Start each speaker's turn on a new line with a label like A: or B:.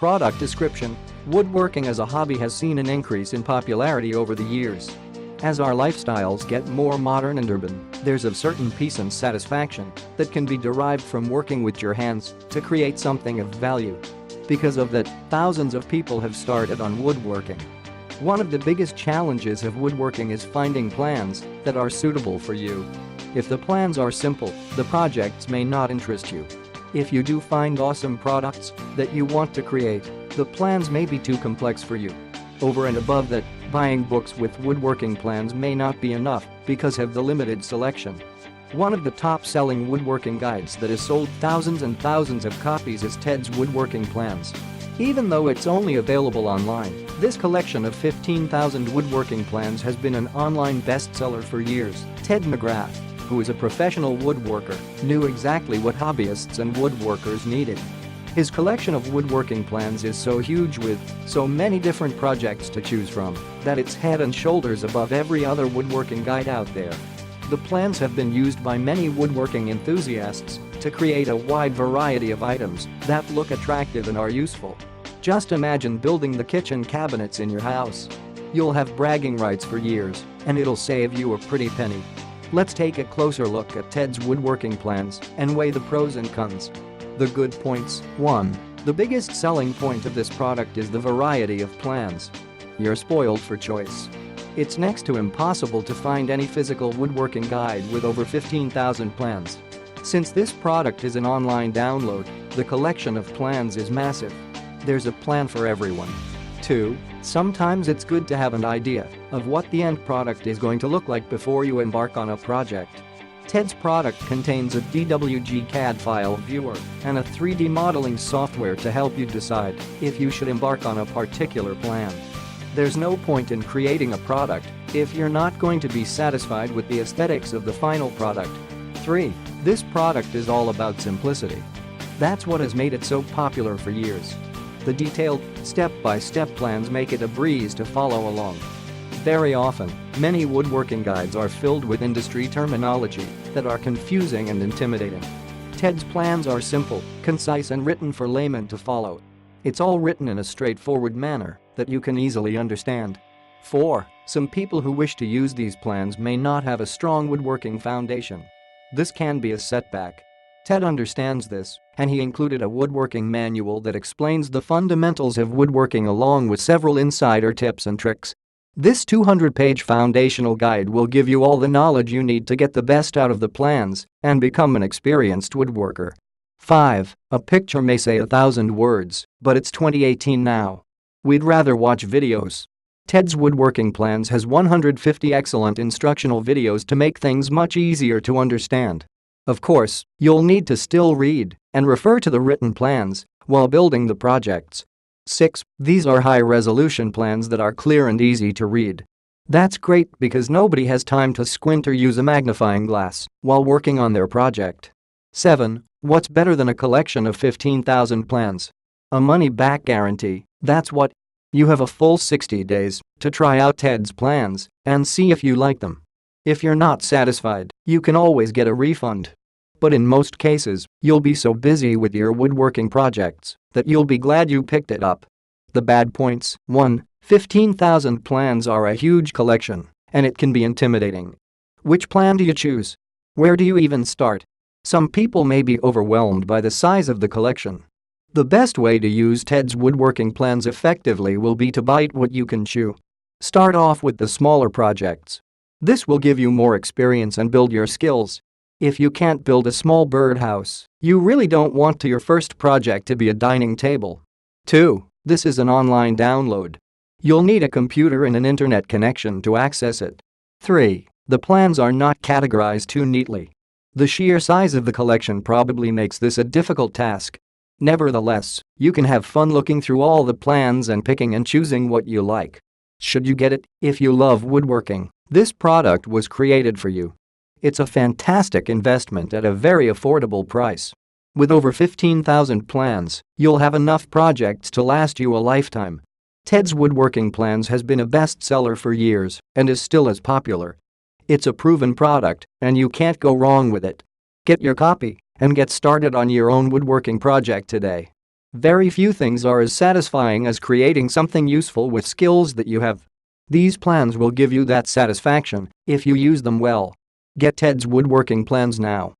A: Product description: woodworking as a hobby has seen an increase in popularity over the years. As our lifestyles get more modern and urban, there's a certain peace and satisfaction that can be derived from working with your hands to create something of value. Because of that, thousands of people have started on woodworking. One of the biggest challenges of woodworking is finding plans that are suitable for you. If the plans are simple, the projects may not interest you. If you do find awesome products that you want to create, the plans may be too complex for you. Over and above that, buying books with woodworking plans may not be enough because of the limited selection. One of the top-selling woodworking guides that has sold thousands and thousands of copies is Ted's Woodworking Plans. Even though it's only available online, this collection of 15,000 woodworking plans has been an online bestseller for years. Ted McGrath, who is a professional woodworker, knew exactly what hobbyists and woodworkers needed. His collection of woodworking plans is so huge with so many different projects to choose from that it's head and shoulders above every other woodworking guide out there. The plans have been used by many woodworking enthusiasts to create a wide variety of items that look attractive and are useful. Just imagine building the kitchen cabinets in your house. You'll have bragging rights for years, and it'll save you a pretty penny. Let's take a closer look at Ted's woodworking plans and weigh the pros and cons. The good points: 1. The biggest selling point of this product is the variety of plans. You're spoiled for choice. It's next to impossible to find any physical woodworking guide with over 15,000 plans. Since this product is an online download, the collection of plans is massive. There's a plan for everyone. 2. Sometimes it's good to have an idea of what the end product is going to look like before you embark on a project. Ted's product contains a DWG CAD file viewer and a 3D modeling software to help you decide if you should embark on a particular plan. There's no point in creating a product if you're not going to be satisfied with the aesthetics of the final product. 3. This product is all about simplicity. That's what has made it so popular for years. The detailed, step-by-step plans make it a breeze to follow along. Very often, many woodworking guides are filled with industry terminology that are confusing and intimidating. Ted's plans are simple, concise, and written for laymen to follow. It's all written in a straightforward manner that you can easily understand. 4. Some people who wish to use these plans may not have a strong woodworking foundation. This can be a setback. Ted understands this, and he included a woodworking manual that explains the fundamentals of woodworking along with several insider tips and tricks. This 200-page foundational guide will give you all the knowledge you need to get the best out of the plans and become an experienced woodworker. 5. A picture may say 1,000 words, but it's 2018 now. We'd rather watch videos. Ted's Woodworking Plans has 150 excellent instructional videos to make things much easier to understand. Of course, you'll need to still read and refer to the written plans while building the projects. 6. These are high-resolution plans that are clear and easy to read. That's great because nobody has time to squint or use a magnifying glass while working on their project. 7. What's better than a collection of 15,000 plans? A money-back guarantee, that's what. You have a full 60 days to try out Ted's plans and see if you like them. If you're not satisfied, you can always get a refund. But in most cases, you'll be so busy with your woodworking projects that you'll be glad you picked it up. The bad points: 1. 15,000 plans are a huge collection, and it can be intimidating. Which plan do you choose? Where do you even start? Some people may be overwhelmed by the size of the collection. The best way to use Ted's woodworking plans effectively will be to bite what you can chew. Start off with the smaller projects. This will give you more experience and build your skills. If you can't build a small birdhouse, you really don't want your first project to be a dining table. 2. This is an online download. You'll need a computer and an internet connection to access it. 3. The plans are not categorized too neatly. The sheer size of the collection probably makes this a difficult task. Nevertheless, you can have fun looking through all the plans and picking and choosing what you like. Should you get it if you love woodworking? This product was created for you. It's a fantastic investment at a very affordable price. With over 15,000 plans, you'll have enough projects to last you a lifetime. Ted's Woodworking Plans has been a bestseller for years and is still as popular. It's a proven product, and you can't go wrong with it. Get your copy and get started on your own woodworking project today. Very few things are as satisfying as creating something useful with skills that you have. These plans will give you that satisfaction if you use them well. Get Ted's woodworking plans now.